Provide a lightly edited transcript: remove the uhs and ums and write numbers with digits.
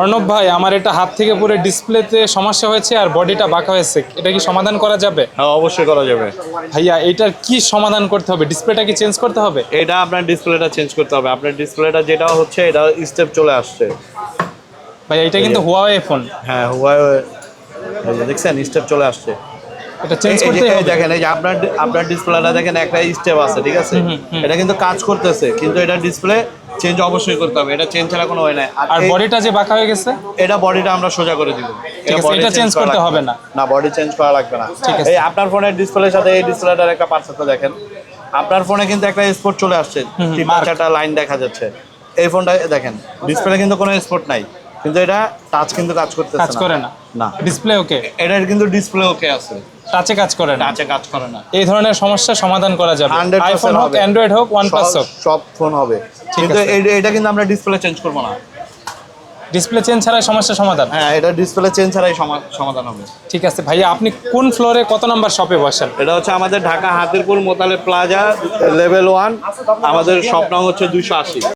অর্ণব ভাই, আমার এটা হাত থেকে পুরো ডিসপ্লেতে সমস্যা হয়েছে আর বডিটা বাঁকা হয়েছে, এটা কি সমাধান করা যাবে? হ্যাঁ, অবশ্যই করা যাবে। ভাইয়া এটার কি সমাধান করতে হবে? ডিসপ্লেটা কি চেঞ্জ করতে হবে? এটা আপনার ডিসপ্লেটা চেঞ্জ করতে হবে। আপনার ডিসপ্লেটা যেটা হচ্ছে এটা স্টেপ চলে আসছে। ভাইয়া এটা কিন্তু হুয়াওয়ে ফোন, হ্যাঁ, হুয়াই দেখছেন স্টেপ চলে আসছে। এটা চেঞ্জ এই যে করতে এই হবে। দেখেন, এই যে আপনার ডিসপ্লেটা দেখেন একটা স্টেপ আছে, ঠিক আছে? এটা কিন্তু কাজ করতেছে, কিন্তু এটা ডিসপ্লে চেঞ্জ অবশ্যই করতে হবে। এটা চেঞ্জ ছাড়া কোনো হয় না। আর বডিটা যে বাঁকা হয়ে গেছে, এটা বডিটা আমরা সোজা করে দিব। ঠিক আছে, body এটা change চেঞ্জ করা করতে লাগবে হবে না। না, বডি চেঞ্জ করা লাগবে না। ঠিক আছে। এই আপনার ফোনের ডিসপ্লের সাথে এই ডিসপ্লেটার একটা পার্থক্য দেখেন। আপনার ফোনে কিন্তু একটা স্পট চলে আসছে, তিন mark। চারটা লাইন দেখা যাচ্ছে। এই ফোনটা দেখেন ডিসপ্লে কিন্তু কোনো স্পট নাই, কিন্তু এটা টাচ কিন্তু কাজ করতেছে কাজ করে না। না, ডিসপ্লে ওকে, এটার কিন্তু ডিসপ্লে ওকে আছে, টাচে কাজ করে না। টাচে কাজ করে না। এই ধরনের সমস্যার সমাধান করা যাবে, 100% আইফোন হোক, হবে। অ্যান্ড্রয়েড হোক, OnePlus হোক, সব ফোন হবে, কিন্তু আছে। এটা কিন্তু আমরা ডিসপ্লে চেঞ্জ করবো না। ডিসপ্লে চেঞ্জ ছাড়াই সমস্যার সমাধান। হ্যাঁ, এটা ডিসপ্লে চেঞ্জ ছাড়াই সমাধান হবে। ঠিক আছে ভাইয়া, আপনি কোন ফ্লোরে কত নাম্বার শপে বসেন? এটা হচ্ছে আমাদের ঢাকা হাতিরপুল মোতালেব প্লাজা, লেভেল 1। আমাদের শপ নাম হচ্ছে 280।